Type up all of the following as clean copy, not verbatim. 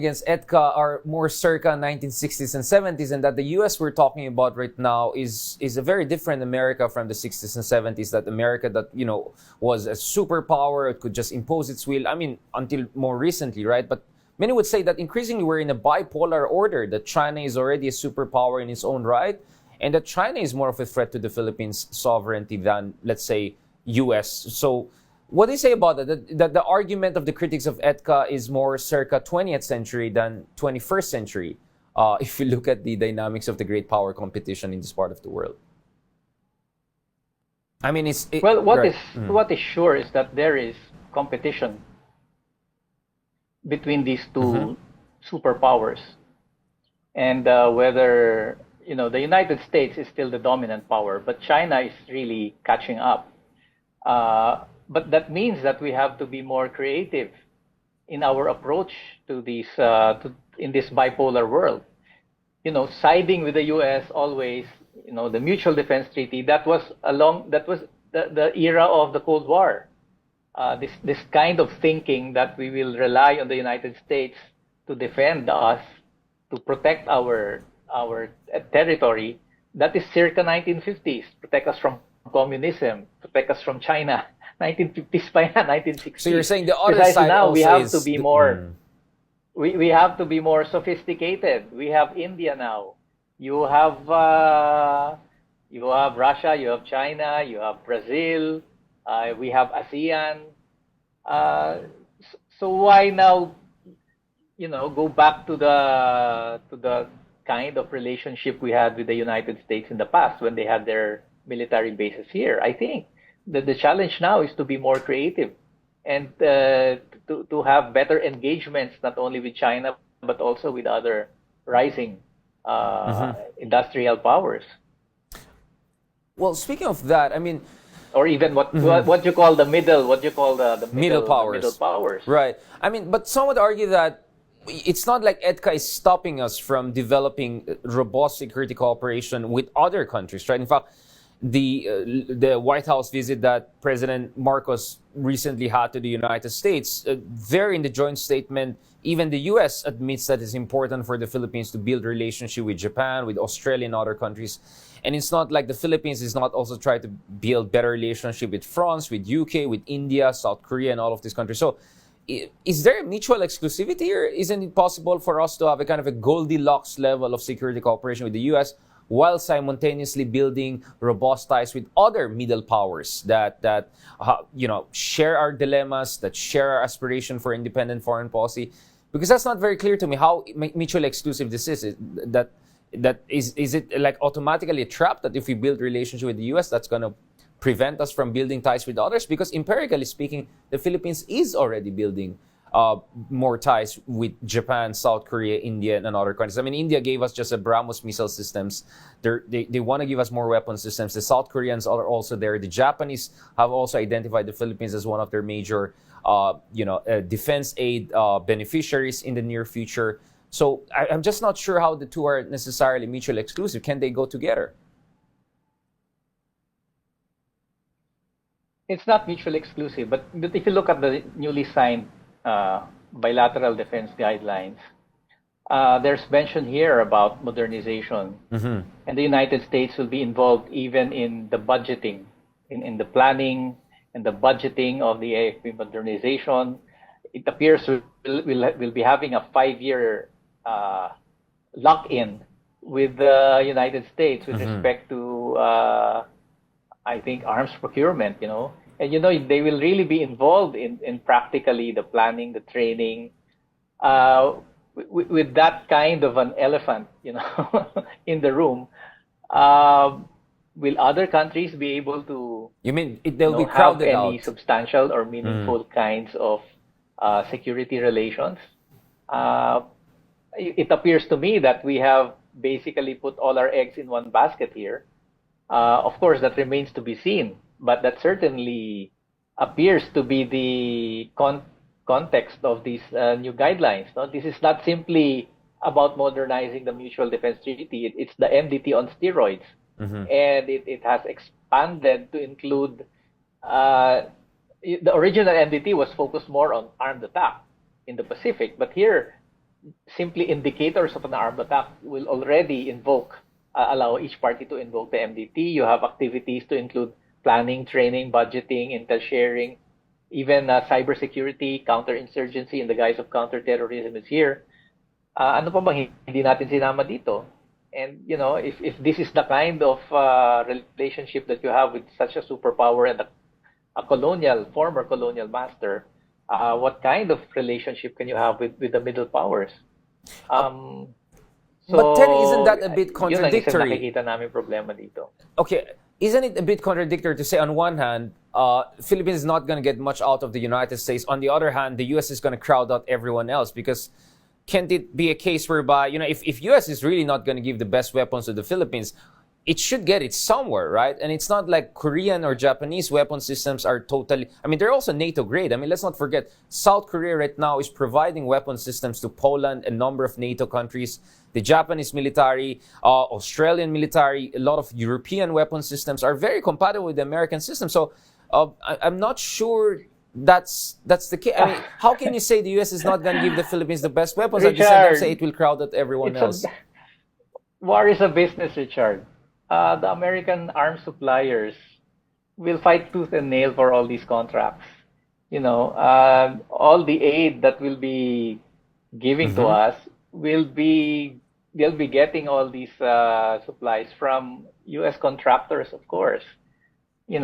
against EDCA are more circa 1960s and 70s, and that the US we're talking about right now is a very different America from the 60s and 70s. That America that, was a superpower, it could just impose its will. I mean, until more recently, right? But many would say that increasingly we're in a bipolar order, that China is already a superpower in its own right, and that China is more of a threat to the Philippines' sovereignty than, let's say, US. So what do you say about that? That the argument of the critics of EDCA is more circa 20th century than 21st century, if you look at the dynamics of the great power competition in this part of the world. I mean, what is sure is that there is competition between these two superpowers, and whether the United States is still the dominant power, but China is really catching up. But that means that we have to be more creative in our approach to these in this bipolar world. Siding with the U.S. always, the Mutual Defense Treaty, that was the era of the Cold War. This kind of thinking that we will rely on the United States to defend us, to protect our territory, that is circa 1950s. Protect us from communism, protect us from China. 1950s pa yan, 1960s. So you're saying the other Besides side now, also we have is to be more. We have to be more sophisticated. We have India now. You have Russia. You have China. You have Brazil. We have ASEAN. So why now? Go back to the kind of relationship we had with the United States in the past when they had their military bases here. I think the challenge now is to be more creative and to have better engagements, not only with China, but also with other rising industrial powers. Well, speaking of that, I mean, or even what you call the middle powers. Right. I mean, but some would argue that it's not like EDCA is stopping us from developing robust security cooperation with other countries, right? In fact, the White House visit that President Marcos recently had to the United States, there in the joint statement, even the U.S. admits that it's important for the Philippines to build relationship with Japan, with Australia and other countries. And it's not like the Philippines is not also trying to build better relationship with France, with UK, with India, South Korea, and all of these countries. So is there a mutual exclusivity here? Isn't it possible for us to have a kind of a Goldilocks level of security cooperation with the U.S., while simultaneously building robust ties with other middle powers that share our dilemmas, that share our aspiration for independent foreign policy? Because that's not very clear to me how mutually exclusive this is. Is it like automatically a trap that if we build relationship with the U.S., that's going to prevent us from building ties with others? Because empirically speaking, the Philippines is already building more ties with Japan, South Korea, India, and other countries. I mean, India gave us just a BrahMos missile systems. They want to give us more weapon systems. The South Koreans are also there. The Japanese have also identified the Philippines as one of their major, defense aid beneficiaries in the near future. So I'm just not sure how the two are necessarily mutually exclusive. Can they go together? It's not mutually exclusive, but if you look at the newly signed bilateral defense guidelines, there's mention here about modernization, and the United States will be involved even in the budgeting, in the planning and the budgeting of the AFP modernization. It appears we'll be having a 5-year lock-in with the United States with respect to, I think, arms procurement, And, they will really be involved in practically the planning, the training, with that kind of an elephant, in the room. Will other countries be able to they'll be crowded have out? Any substantial or meaningful kinds of security relations? It appears to me that we have basically put all our eggs in one basket here. Of course, that remains to be seen, but that certainly appears to be the context of these new guidelines. No? This is not simply about modernizing the Mutual Defense Treaty. It's the MDT on steroids. And it has expanded to include, the original MDT was focused more on armed attack in the Pacific, but here simply indicators of an armed attack will already allow each party to invoke the MDT. You have activities to include planning, training, budgeting, intel sharing, even cybersecurity, counterinsurgency in the guise of counterterrorism is here. Ano pa bang hindi natin sinama dito? And if this is the kind of relationship that you have with such a superpower and a former colonial master, what kind of relationship can you have with the middle powers? But then isn't that a bit Yun ang isang contradictory? nakikita namin problema dito. Okay, isn't it a bit contradictory to say on one hand, Philippines is not going to get much out of the United States. On the other hand, the U.S. is going to crowd out everyone else because can't it be a case whereby, if U.S. is really not going to give the best weapons to the Philippines, it should get it somewhere, right? And it's not like Korean or Japanese weapon systems are totally, they're also NATO grade. Let's not forget, South Korea right now is providing weapon systems to Poland, a number of NATO countries, the Japanese military, Australian military, a lot of European weapon systems are very compatible with the American system. So I'm not sure that's the case. How can you say the U.S. is not going to give the Philippines the best weapons and at the same time say it will crowd out everyone else? War is a business, Richard. The American arms suppliers will fight tooth and nail for all these contracts. All the aid that will be giving to us they'll be getting all these supplies from U.S. contractors, of course. You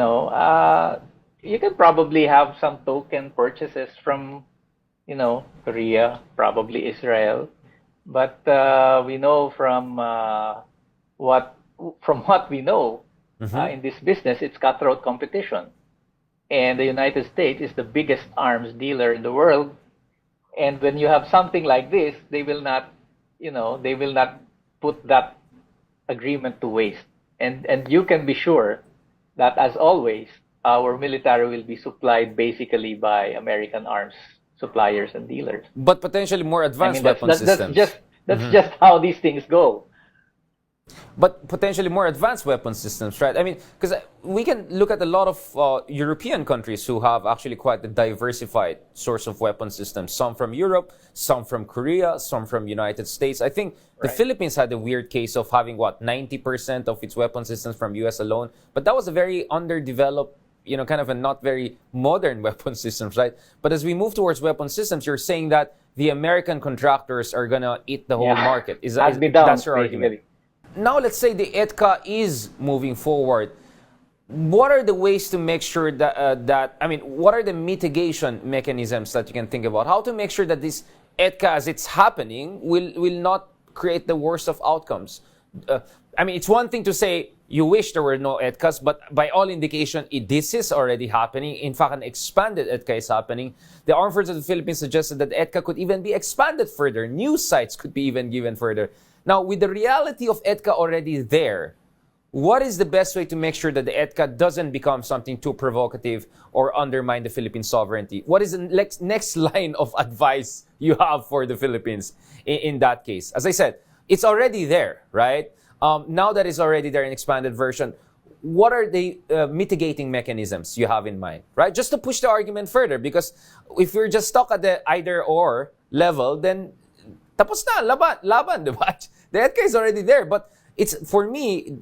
can probably have some token purchases from, Korea, probably Israel, but we know from what we know in this business, it's cutthroat competition, and the United States is the biggest arms dealer in the world. And when you have something like this, they will not put that agreement to waste. And you can be sure that, as always, our military will be supplied basically by American arms suppliers and dealers. But potentially more advanced weapon systems. That's just how these things go. But potentially more advanced weapon systems, right? Because we can look at a lot of European countries who have actually quite a diversified source of weapon systems. Some from Europe, some from Korea, some from United States. I think the Philippines had a weird case of having, 90% of its weapon systems from US alone. But that was a very underdeveloped, kind of a not very modern weapon systems, right? But as we move towards weapon systems, you're saying that the American contractors are going to eat the whole market. That's your basically argument? Now, let's say the EDCA is moving forward. What are the ways to make sure that what are the mitigation mechanisms that you can think about? How to make sure that this EDCA, as it's happening, will not create the worst of outcomes? It's one thing to say you wish there were no EDCAs, but by all indication, this is already happening. In fact, an expanded EDCA is happening. The Armed Forces of the Philippines suggested that EDCA could even be expanded further. New sites could be even given further. Now, with the reality of EDCA already there, what is the best way to make sure that the EDCA doesn't become something too provocative or undermine the Philippine sovereignty? What is the next line of advice you have for the Philippines in that case? As I said, it's already there, right? Now that it's already there in expanded version, what are the mitigating mechanisms you have in mind, right? Just to push the argument further, because if we're just stuck at the either-or level, then tapos na, laban, diba? The EDCA is already there, but for me,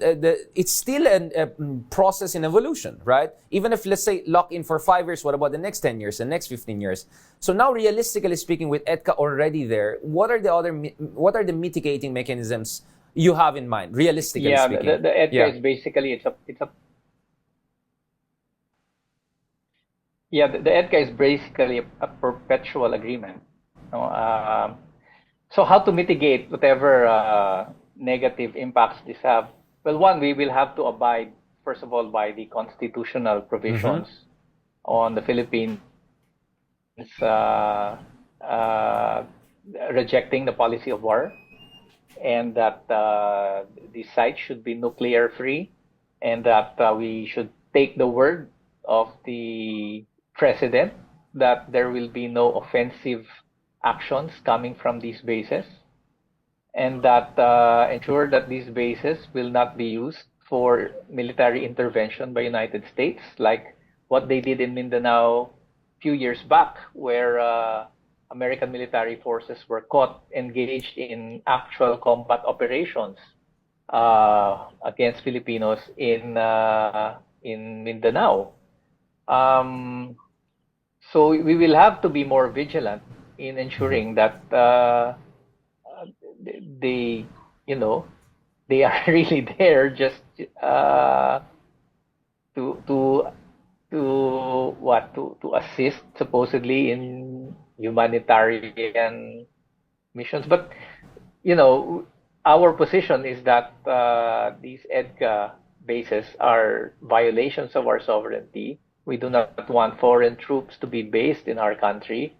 it's still a process in evolution, right? Even if, let's say, lock in for 5 years, what about the next 10 years, the next 15 years? So now, realistically speaking, with EDCA already there, what are the mitigating mechanisms you have in mind, realistically speaking? The EDCA is basically the EDCA is basically a perpetual agreement. So how to mitigate whatever negative impacts this have? Well, one, we will have to abide, first of all, by the constitutional provisions on the Philippines rejecting the policy of war, and that the site should be nuclear free, and that we should take the word of the president that there will be no offensive actions coming from these bases, and that ensure that these bases will not be used for military intervention by United States, like what they did in Mindanao a few years back, where American military forces were caught engaged in actual combat operations against Filipinos in Mindanao. So we will have to be more vigilant in ensuring that they, you know, they are really there just to to assist supposedly in humanitarian missions. But our position is that these EDCA bases are violations of our sovereignty. We do not want foreign troops to be based in our country,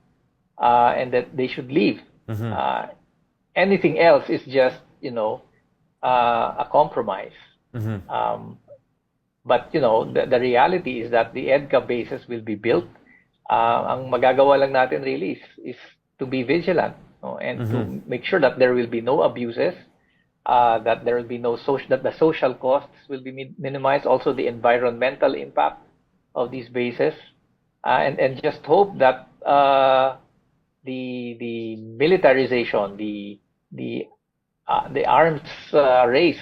and that they should leave. Anything else is just a compromise. But the reality is that the EDCA bases will be built. Ang magagawa lang natin really is to be vigilant, and to make sure that there will be no abuses, that there will be that the social costs will be minimized, also the environmental impact of these bases, and just hope that the militarization, the arms race.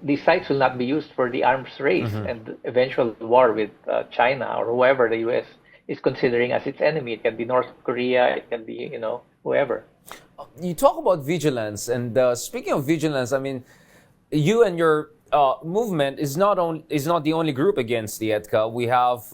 These sites will not be used for the arms race and eventual war with China or whoever the U.S. is considering as its enemy. It can be North Korea, it can be, whoever. You talk about vigilance, and speaking of vigilance, I mean, you and your movement is not the only group against the EDCA. We have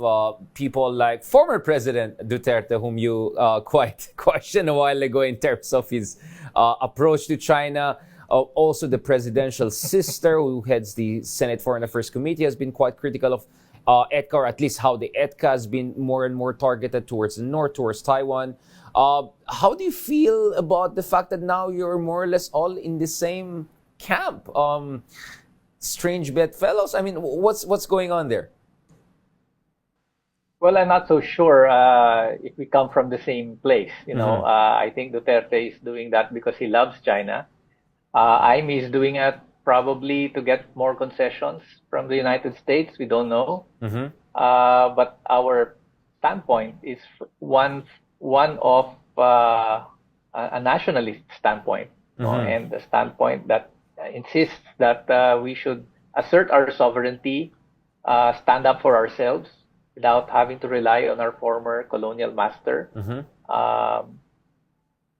people like former President Duterte, whom you quite questioned a while ago in terms of his approach to China. Also, the presidential sister, who heads the Senate Foreign Affairs Committee, has been quite critical of EDCA, or at least how the EDCA has been more and more targeted towards the north, towards Taiwan. How do you feel about the fact that now you're more or less all in the same camp? Strange bedfellows? I mean, what's going on there? Well, I'm not so sure if we come from the same place. I think Duterte is doing that because he loves China. Aimee is doing it probably to get more concessions from the United States. We don't know. But our standpoint is one of a nationalist standpoint, and the standpoint that insists that we should assert our sovereignty, stand up for ourselves without having to rely on our former colonial master.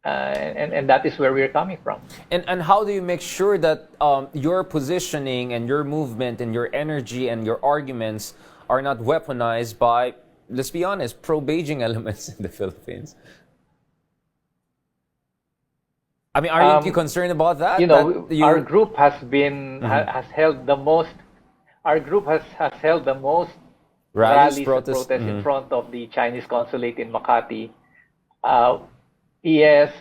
And that is where we're coming from. And how do you make sure that your positioning and your movement and your energy and your arguments are not weaponized by, let's be honest, pro-Beijing elements in the Philippines? I mean, aren't you concerned about that? Our group has been has held the most. Our group has held the most rallies and protests in front of the Chinese consulate in Makati. Yes,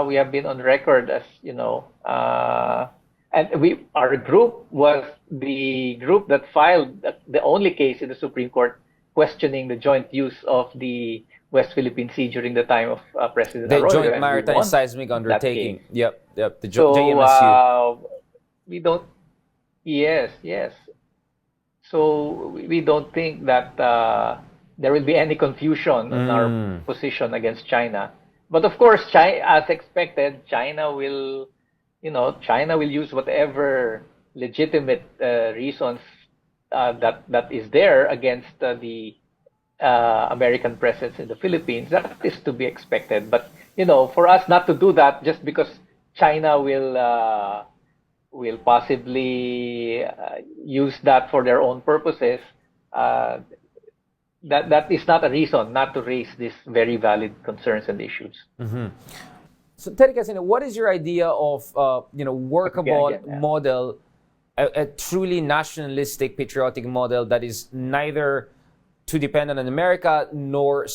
we have been on record as and our group was the group that filed the only case in the Supreme Court questioning the joint use of the West Philippine Sea during the time of President Arroyo. The Joint Maritime Seismic Undertaking. Yep. The JMSU. We don't. Yes. So we don't think that there will be any confusion on our position against China. But of course, as expected, China will use whatever legitimate reasons that is there against the American presence in the Philippines. That is to be expected. But for us not to do that just because China will possibly use that for their own purposes. That is not a reason not to raise these very valid concerns and issues. So, Terry Casino, what is your idea of workable model, a truly nationalistic, patriotic model that is neither too dependent on America nor